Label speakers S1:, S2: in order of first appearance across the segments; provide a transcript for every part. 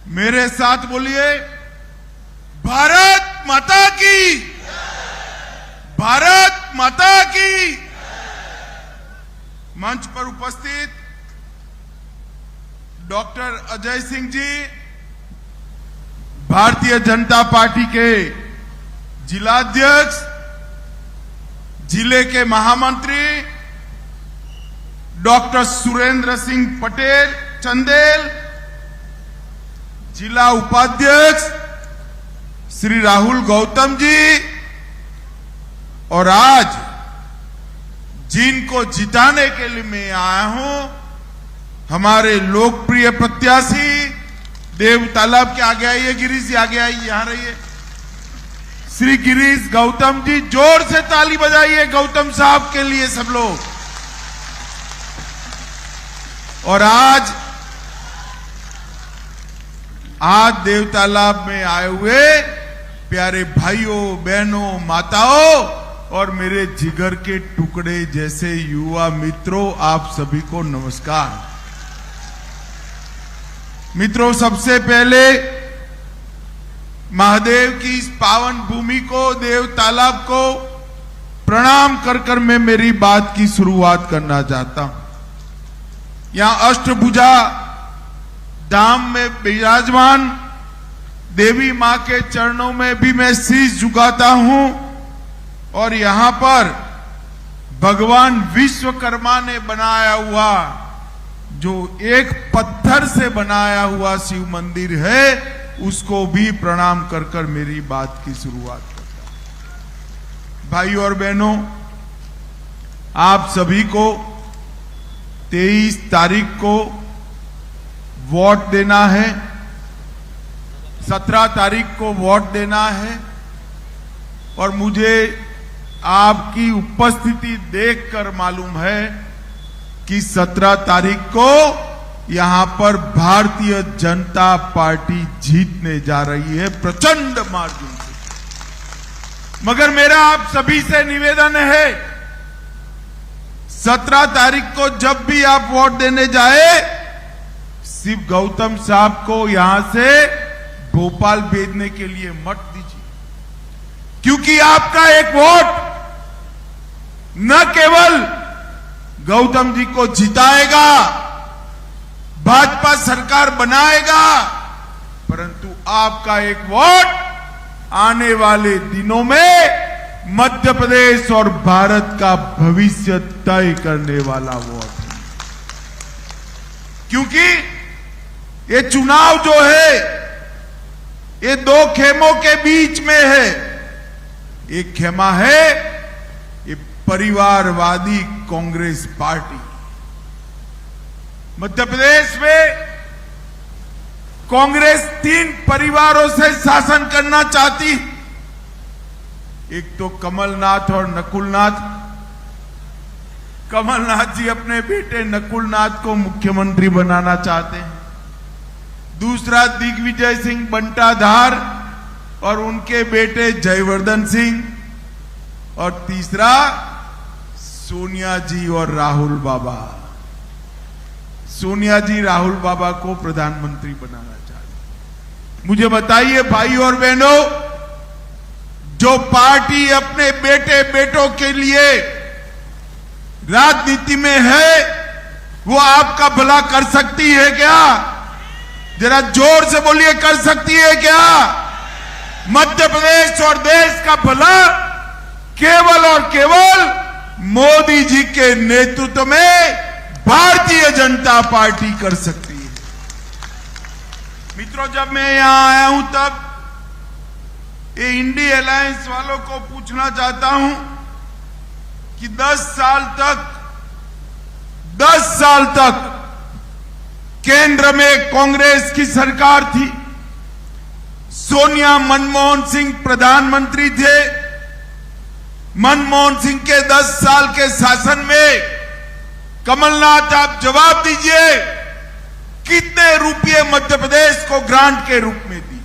S1: मेरे साथ बोलिए, भारत माता की, भारत माता की। मंच पर उपस्थित डॉक्टर अजय सिंह जी, भारतीय जनता पार्टी के जिलाध्यक्ष, जिले के महामंत्री डॉक्टर सुरेंद्र सिंह पटेल चंदेल, जिला उपाध्यक्ष श्री राहुल गौतम जी, और आज जिनको जिताने के लिए मैं आया हूं, हमारे लोकप्रिय प्रत्याशी देव तालाब के आगे आइए, गिरीश जी आगे आइए, यहां रहिए, श्री गिरीश गौतम जी, जोर से ताली बजाइए गौतम साहब के लिए सब लोग। और आज देव तालाब में आए हुए प्यारे भाइयों बहनों माताओं और मेरे जिगर के टुकड़े जैसे युवा मित्रों, आप सभी को नमस्कार। मित्रों, सबसे पहले महादेव की इस पावन भूमि को, देव तालाब को प्रणाम कर कर मैं मेरी बात की शुरुआत करना चाहता हूं। यहां अष्टभुजा धाम में विराजमान देवी मां के चरणों में भी मैं शीश झुकाता हूं, और यहां पर भगवान विश्वकर्मा ने बनाया हुआ जो एक पत्थर से बनाया हुआ शिव मंदिर है, उसको भी प्रणाम कर कर मेरी बात की शुरुआत करता हूं। भाइयों और बहनों, आप सभी को 23 तारीख को वोट देना है, 17 तारीख को वोट देना है, और मुझे आपकी उपस्थिति देखकर मालूम है कि 17 तारीख को यहां पर भारतीय जनता पार्टी जीतने जा रही है प्रचंड मार्जिन से। मगर मेरा आप सभी से निवेदन है, 17 तारीख को जब भी आप वोट देने जाए, शिव गौतम साहब को यहां से भोपाल भेजने के लिए मत दीजिए, क्योंकि आपका एक वोट न केवल गौतम जी को जिताएगा, भाजपा सरकार बनाएगा, परंतु आपका एक वोट आने वाले दिनों में मध्य प्रदेश और भारत का भविष्य तय करने वाला वोट है। क्योंकि ये चुनाव जो है ये दो खेमों के बीच में है। एक खेमा है ये परिवारवादी कांग्रेस पार्टी। मध्य प्रदेश में कांग्रेस 3 परिवारों से शासन करना चाहती। एक तो कमलनाथ और नकुलनाथ। कमलनाथ जी अपने बेटे नकुलनाथ को मुख्यमंत्री बनाना चाहते हैं। दूसरा दिग्विजय सिंह बंटाधार और उनके बेटे जयवर्धन सिंह, और तीसरा सोनिया जी और राहुल बाबा। सोनिया जी राहुल बाबा को प्रधानमंत्री बनाना चाहते। मुझे बताइए भाई और बहनों, जो पार्टी अपने बेटे बेटों के लिए राजनीति में है, वो आपका भला कर सकती है क्या? जरा जोर से बोलिए, कर सकती है क्या? मध्य प्रदेश और देश का भला केवल और केवल मोदी जी के नेतृत्व में भारतीय जनता पार्टी कर सकती है। मित्रों, जब मैं यहां आया हूं तब ये इंडी अलायंस वालों को पूछना चाहता हूं कि 10 साल तक केंद्र में कांग्रेस की सरकार थी। सोनिया मनमोहन सिंह प्रधानमंत्री थे। मनमोहन सिंह के 10 साल के शासन में कमलनाथ, आप जवाब दीजिए, कितने रुपये मध्य प्रदेश को ग्रांट के रूप में दी?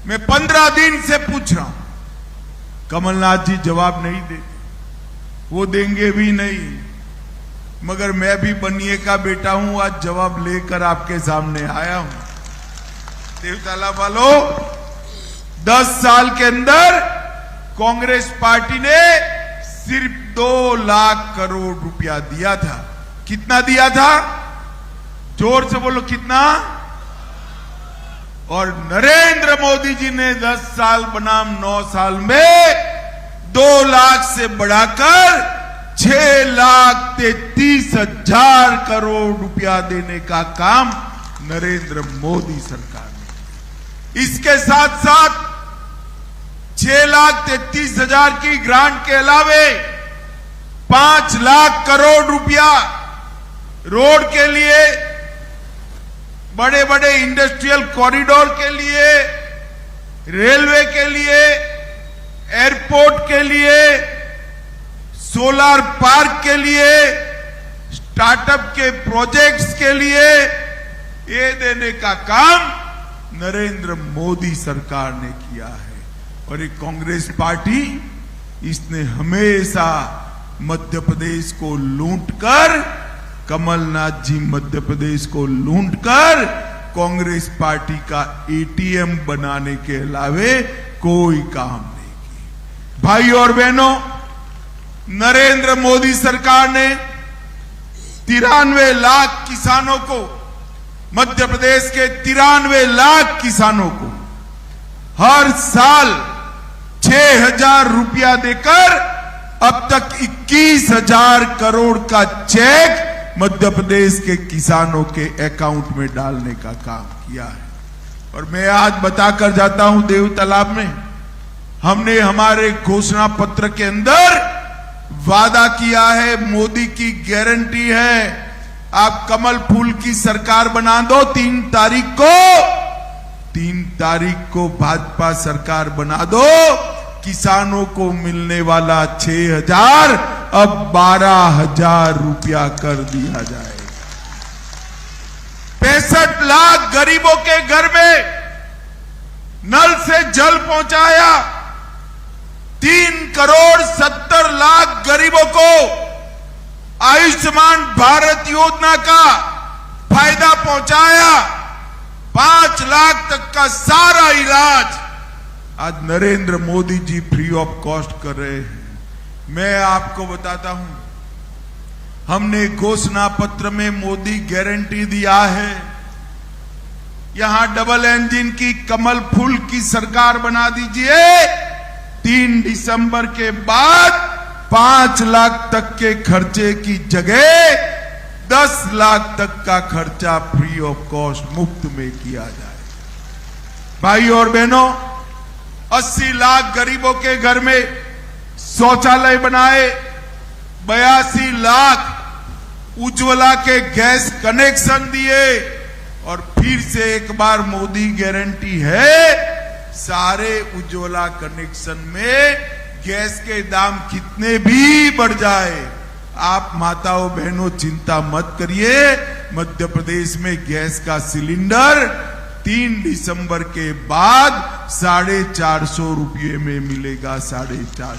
S1: मैं 15 दिन से पूछ रहा हूं, कमलनाथ जी जवाब नहीं देते, वो देंगे भी नहीं। मगर मैं भी बनिए का बेटा हूं, आज जवाब लेकर आपके सामने आया हूं। देवतालाब वालों, 10 साल के अंदर कांग्रेस पार्टी ने सिर्फ 2 लाख करोड़ रुपया दिया था। कितना दिया था? जोर से बोलो, कितना? और नरेंद्र मोदी जी ने 10 साल बनाम 9 साल में 2 लाख से बढ़ाकर 6,33,000 करोड़ रुपया देने का काम नरेंद्र मोदी सरकार ने। इसके साथ साथ 6,33,000 की ग्रांट के अलावे 5 लाख करोड़ रुपया रोड के लिए, बड़े बड़े इंडस्ट्रियल कॉरिडोर के लिए, रेलवे के लिए, एयरपोर्ट के लिए, सोलर पार्क के लिए, स्टार्टअप के प्रोजेक्ट्स के लिए ये देने का काम नरेंद्र मोदी सरकार ने किया है। और ये कांग्रेस पार्टी, इसने हमेशा मध्य प्रदेश को लूटकर, कमलनाथ जी मध्य प्रदेश को लूटकर कांग्रेस पार्टी का एटीएम बनाने के अलावे कोई काम नहीं किया। भाई और बहनों, नरेंद्र मोदी सरकार ने 93 लाख किसानों को, मध्य प्रदेश के 93 लाख किसानों को हर साल 6,000 रुपया देकर अब तक 21,000 करोड़ का चेक मध्य प्रदेश के किसानों के अकाउंट में डालने का काम किया है। और मैं आज बताकर जाता हूं, देवतालाब में हमने हमारे घोषणा पत्र के अंदर वादा किया है, मोदी की गारंटी है, आप कमल फूल की सरकार बना दो। 3 तारीख को भाजपा सरकार बना दो। किसानों को मिलने वाला 6,000 अब 12,000 रुपया कर दिया जाएगा। 65 लाख गरीबों के घर में नल से जल पहुंचाया। 3,70,00,000 गरीबों को आयुष्मान भारत योजना का फायदा पहुंचाया। 5 लाख तक का सारा इलाज आज Narendra Modi ji free of cost कर रहे हैं। मैं आपको बताता हूं, हमने घोषणा पत्र में मोदी गारंटी दिया है, यहां डबल इंजन की कमल फूल की सरकार बना दीजिए। 3 दिसंबर के बाद 5 लाख तक के खर्चे की जगह 10 लाख तक का खर्चा फ्री ऑफ कॉस्ट मुफ्त में किया जाए। भाई और बहनों, 80 लाख गरीबों के घर में शौचालय बनाए। 82 लाख उज्ज्वला के गैस कनेक्शन दिए। और फिर से एक बार मोदी गारंटी है, सारे उज्ज्वला कनेक्शन में गैस के दाम कितने भी बढ़ जाए, आप माताओं बहनों चिंता मत करिए। मध्य प्रदेश में गैस का सिलेंडर 3 दिसंबर के बाद 450 रुपये में मिलेगा। 450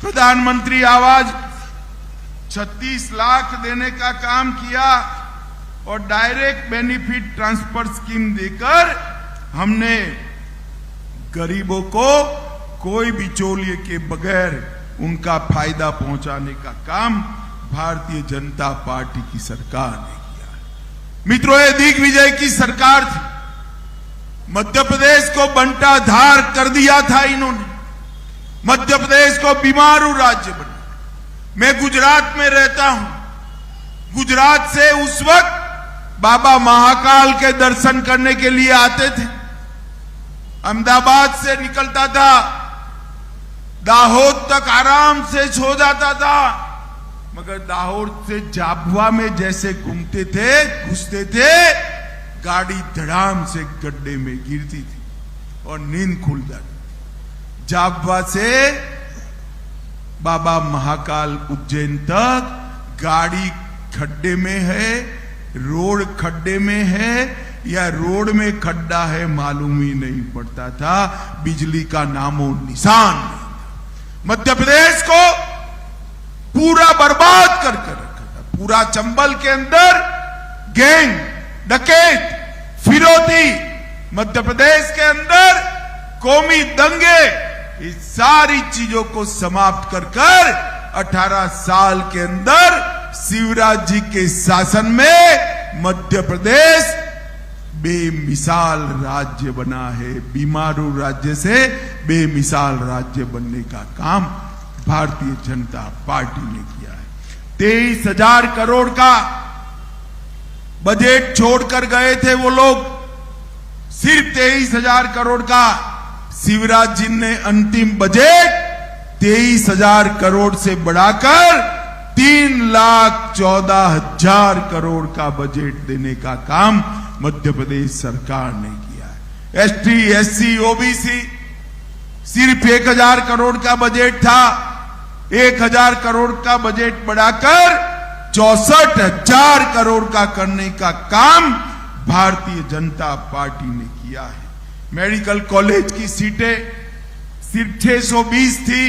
S1: प्रधानमंत्री आवास 36 लाख देने का काम किया और डायरेक्ट बेनिफिट ट्रांसफर स्कीम देकर हमने गरीबों को कोई बिचौलिए के बगैर उनका फायदा पहुंचाने का काम भारतीय जनता पार्टी की सरकार ने किया। मित्रों, ये दिग्विजय की सरकार थी। मध्य प्रदेश को बंटाधार कर दिया था इन्होंने। मध्य प्रदेश को बीमारू राज्य बना। मैं गुजरात में रहता हूं। गुजरात से उस वक्त बाबा महाकाल के दर्शन करने के लिए आते थे। अहमदाबाद से निकलता था, दाहोद तक आराम से सो जाता था, मगर दाहोद से झाबुआ में जैसे घूमते थे, घुसते थे, गाड़ी धड़ाम से गड्ढे में गिरती थी और नींद खुल जाती। झाबुआ से बाबा महाकाल उज्जैन तक गाड़ी खड्डे में है, रोड खड्डे में है या रोड में खड्डा है मालूम ही नहीं पड़ता था। बिजली का नामो निशान नहीं था। मध्य प्रदेश को पूरा बर्बाद करके रखा था। पूरा चंबल के अंदर गैंग, डकैत, फिर विरोधी, मध्य प्रदेश के अंदर कौमी दंगे, इस सारी चीजों को समाप्त कर 18 साल के अंदर शिवराज जी के शासन में मध्य प्रदेश बेमिसाल राज्य बना है। बीमारू राज्य से बेमिसाल राज्य बनने का काम भारतीय जनता पार्टी ने किया है। 23,000 करोड़ का बजट छोड़कर गए थे वो लोग, सिर्फ 23,000 करोड़ का। शिवराज जी ने अंतिम बजट 23,000 करोड़ से बढ़ाकर 3,14,000 करोड़ का बजट देने का काम मध्य प्रदेश सरकार ने किया है। एसटी, एससी, ओबीसी सिर्फ 1,000 करोड़ का बजट था, 1,000 करोड़ का बजट बढ़ाकर 64,000 करोड़ का करने का काम भारतीय जनता पार्टी ने किया है। मेडिकल कॉलेज की सीटें सिर्फ 620 थी,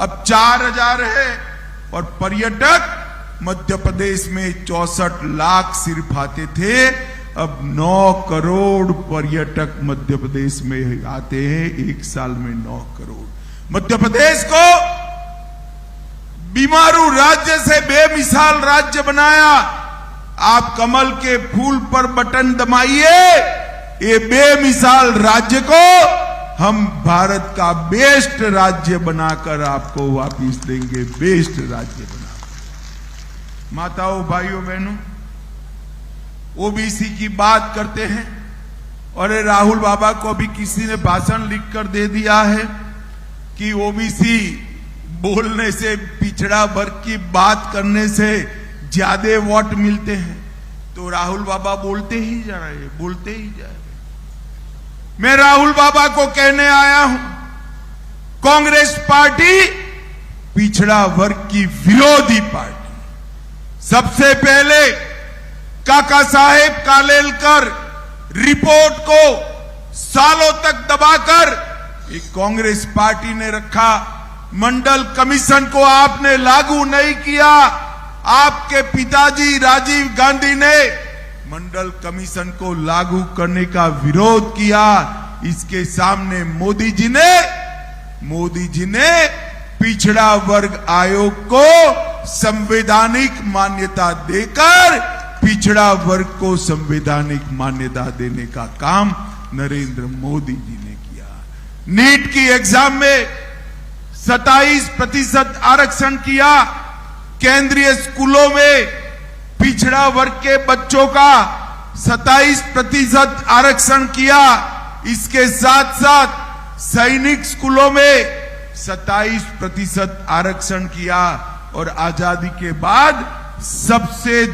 S1: अब 4,000 है। और पर्यटक मध्य प्रदेश में 64 लाख सिर्फ आते थे, अब 9 करोड़ पर्यटक मध्य प्रदेश में आते हैं, एक साल में 9 करोड़। मध्य प्रदेश को बीमारू राज्य से बेमिसाल राज्य बनाया। आप कमल के फूल पर बटन दबाइए, ये बेमिसाल राज्य को हम भारत का बेस्ट राज्य बनाकर आपको वापिस देंगे, बेस्ट राज्य बनाकर। माताओं, भाइयों, बहनों, ओबीसी की बात करते हैं और राहुल बाबा को अभी किसी ने भाषण लिखकर दे दिया है कि ओबीसी बोलने से, पिछड़ा वर्ग की बात करने से ज्यादा वोट मिलते हैं। तो राहुल बाबा बोलते ही जा रहे, बोलते ही जा रहे। मैं राहुल बाबा को कहने आया हूं, कांग्रेस पार्टी पिछड़ा वर्ग की विरोधी पार्टी। सबसे पहले काका साहेब कालेलकर रिपोर्ट को सालों तक दबाकर एक कांग्रेस पार्टी ने रखा। मंडल कमीशन को आपने लागू नहीं किया। आपके पिताजी राजीव गांधी ने मंडल कमीशन को लागू करने का विरोध किया। इसके सामने मोदी जी ने पिछड़ा वर्ग आयोग को संवैधानिक मान्यता देकर पिछड़ा वर्ग को संवैधानिक मान्यता देने का काम नरेंद्र मोदी जी ने किया। नीट की एग्जाम में 27% आरक्षण किया। केंद्रीय स्कूलों में पिछड़ा वर्ग के बच्चों का 27% आरक्षण किया। इसके साथ साथ सैनिक स्कूलों में 27% आरक्षण किया। और आजादी के बाद सबसे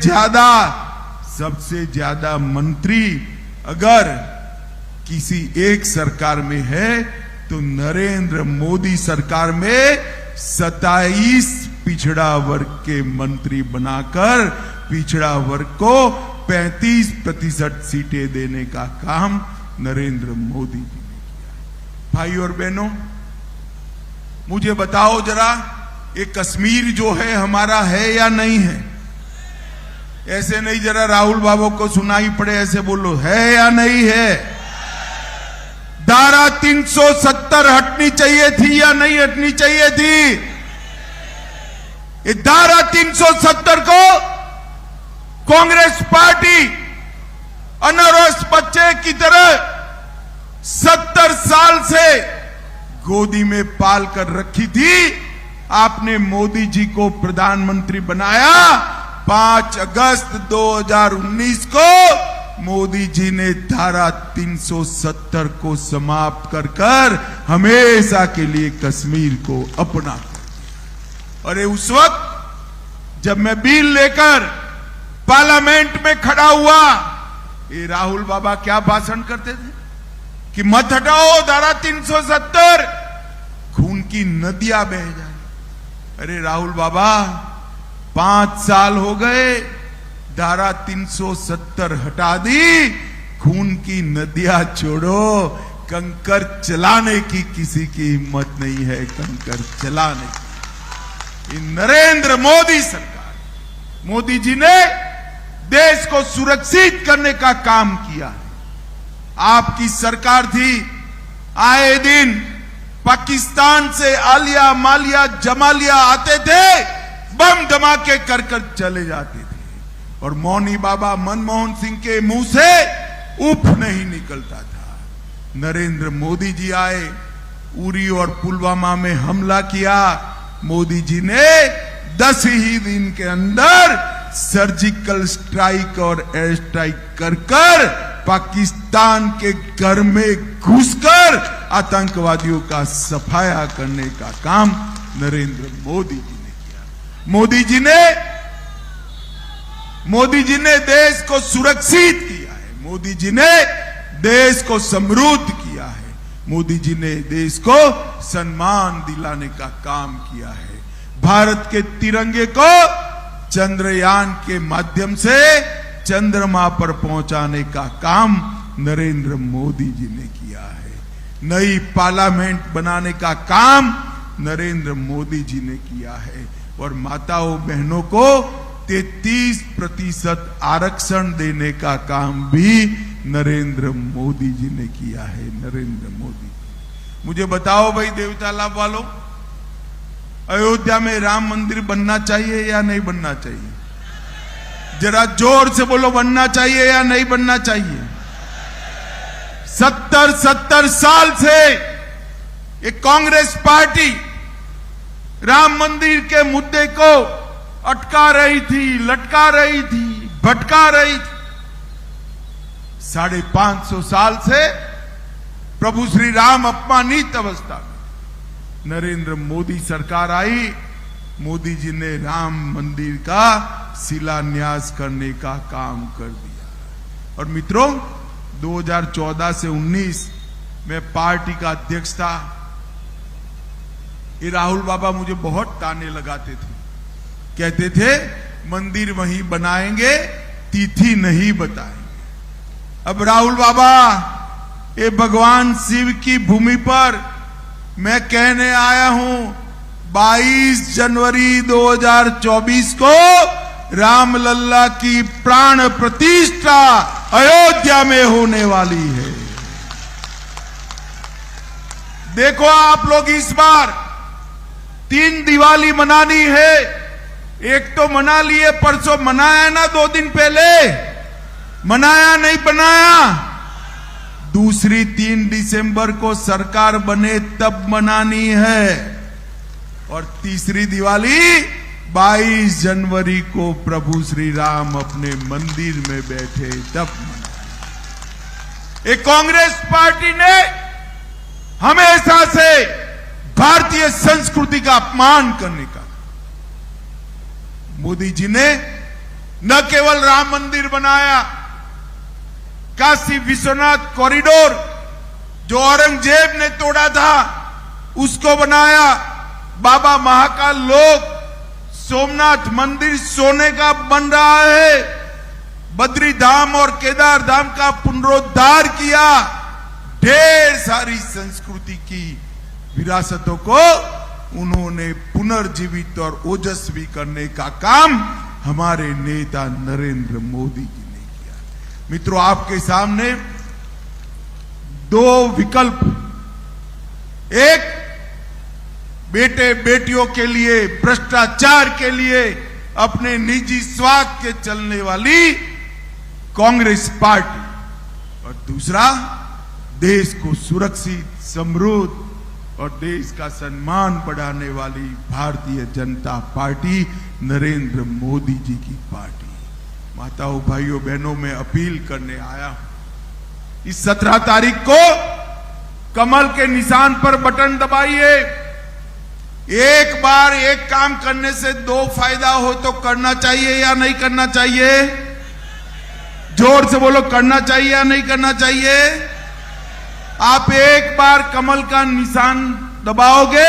S1: ज्यादा मंत्री अगर किसी एक सरकार में है तो नरेंद्र मोदी सरकार में 27 पिछड़ा वर्ग के मंत्री बनाकर पिछड़ा वर्ग को 35% सीटें देने का काम नरेंद्र मोदी जी ने किया। भाई और बहनों, मुझे बताओ जरा, ये कश्मीर जो है हमारा है या नहीं है? ऐसे नहीं, जरा राहुल बाबू को सुनाई पड़े, ऐसे बोलो, है या नहीं है? धारा 370 हटनी चाहिए थी या नहीं हटनी चाहिए थी? ये धारा 370 को कांग्रेस पार्टी अनरस बच्चे की तरह 70 साल से गोदी में पाल कर रखी थी। आपने मोदी जी को प्रधानमंत्री बनाया। 5 अगस्त 2019 को मोदी जी ने धारा 370 को समाप्त कर हमेशा के लिए कश्मीर को अपना कर। अरे उस वक्त जब मैं बिल लेकर पार्लियामेंट में खड़ा हुआ, ये राहुल बाबा क्या भाषण करते थे कि मत हटाओ धारा 370, खून की नदियां बह जाए। अरे राहुल बाबा, 5 साल हो गए, धारा 370 हटा दी, खून की नदियां छोड़ो, कंकर चलाने की किसी की हिम्मत नहीं है, कंकर चलाने की। नरेंद्र मोदी सरकार, मोदी जी ने देश को सुरक्षित करने का काम किया है। आपकी सरकार थी, आए दिन पाकिस्तान से आलिया मालिया जमालिया आते थे, बम धमाके कर चले जाते थे और मौनी बाबा मनमोहन सिंह के मुंह से उफ नहीं निकलता था। नरेंद्र मोदी जी आए, उरी और पुलवामा में हमला किया। मोदी जी ने 10 ही दिन के अंदर सर्जिकल स्ट्राइक और एयर स्ट्राइक कर पाकिस्तान के घर में घुसकर आतंकवादियों का सफाया करने का काम नरेंद्र मोदी जी ने किया। मोदी जी ने देश को सुरक्षित किया है, मोदी जी ने देश को समृद्ध किया है, मोदी जी ने देश को सम्मान दिलाने का काम किया है। भारत के तिरंगे को चंद्रयान के माध्यम से चंद्रमा पर पहुंचाने का काम नरेंद्र मोदी जी ने किया है। नई पार्लियामेंट बनाने का काम नरेंद्र मोदी जी ने किया है और माताओं बहनों को 33% आरक्षण देने का काम भी नरेंद्र मोदी जी ने किया है। नरेंद्र मोदी, मुझे बताओ भाई देवता लाभ वालों, अयोध्या में राम मंदिर बनना चाहिए या नहीं बनना चाहिए? जरा जोर से बोलो, बनना चाहिए या नहीं बनना चाहिए? 70 साल से ये कांग्रेस पार्टी राम मंदिर के मुद्दे को अटका रही थी, लटका रही थी, भटका रही थी। 550 साल से प्रभु श्री राम अपमानित अवस्था में, नरेंद्र मोदी सरकार आई, मोदी जी ने राम मंदिर का शिलान्यास करने का काम कर दिया। और मित्रों, 2014 से 19 में पार्टी का अध्यक्ष था। ये राहुल बाबा मुझे बहुत ताने लगाते थे, कहते थे मंदिर वहीं बनाएंगे, तिथि नहीं बताएंगे। अब राहुल बाबा, ये भगवान शिव की भूमि पर मैं कहने आया हूं, 22 जनवरी 2024 को रामलल्ला की प्राण प्रतिष्ठा अयोध्या में होने वाली है। देखो आप लोग, इस बार 3 दिवाली मनानी है। एक तो मना लिए, परसों मनाया ना, 2 दिन पहले मनाया नहीं बनाया। दूसरी 3 दिसंबर को सरकार बने तब मनानी है और तीसरी दिवाली 22 जनवरी को प्रभु श्री राम अपने मंदिर में बैठे तब मनानी। एक कांग्रेस पार्टी ने हमेशा से भारतीय संस्कृति का अपमान करने का, मोदी जी ने न केवल राम मंदिर बनाया, काशी विश्वनाथ कॉरिडोर जो औरंगजेब ने तोड़ा था उसको बनाया। बाबा महाकाल लोक सोमनाथ मंदिर सोने का बन रहा है। बद्री धाम और केदार धाम का पुनरुद्धार किया। ढेर सारी संस्कृति की विरासतों को उन्होंने पुनर्जीवित और ओजस्वी करने का काम हमारे नेता नरेंद्र मोदी जी ने किया। मित्रों, आपके सामने 2 विकल्प, एक बेटे बेटियों के लिए, भ्रष्टाचार के लिए, अपने निजी स्वार्थ के चलने वाली कांग्रेस पार्टी, और दूसरा देश को सुरक्षित, समृद्ध और देश का सम्मान बढ़ाने वाली भारतीय जनता पार्टी, नरेंद्र मोदी जी की पार्टी। माताओं, भाइयों, बहनों, मैं अपील करने आया हूं, इस 17 तारीख को कमल के निशान पर बटन दबाइए। एक बार एक काम करने से 2 फायदा हो तो करना चाहिए या नहीं करना चाहिए? जोर से बोलो, करना चाहिए या नहीं करना चाहिए? आप एक बार कमल का निशान दबाओगे,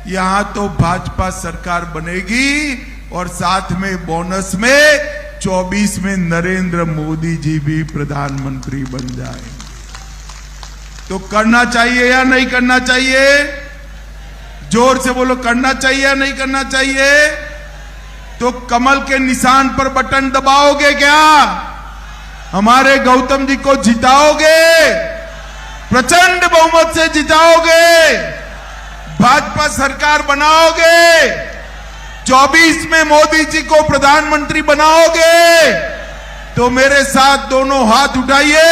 S1: यहां तो भाजपा सरकार बनेगी और साथ में बोनस में 24 में नरेंद्र मोदी जी भी प्रधानमंत्री बन जाएंगे। तो करना चाहिए या नहीं करना चाहिए? जोर से बोलो, करना चाहिए या नहीं करना चाहिए? तो कमल के निशान पर बटन दबाओगे क्या? हमारे गौतम जी को जिताओगे, प्रचंड बहुमत से जिताओगे, भाजपा सरकार बनाओगे, 24 में मोदी जी को प्रधानमंत्री बनाओगे, तो मेरे साथ दोनों हाथ उठाइए,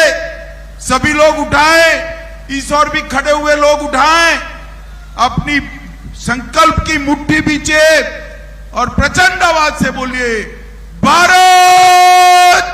S1: सभी लोग उठाएं, इस ओर भी खड़े हुए लोग उठाएं, अपनी संकल्प की मुट्ठी बीचे और प्रचंड आवाज से बोलिए, भारत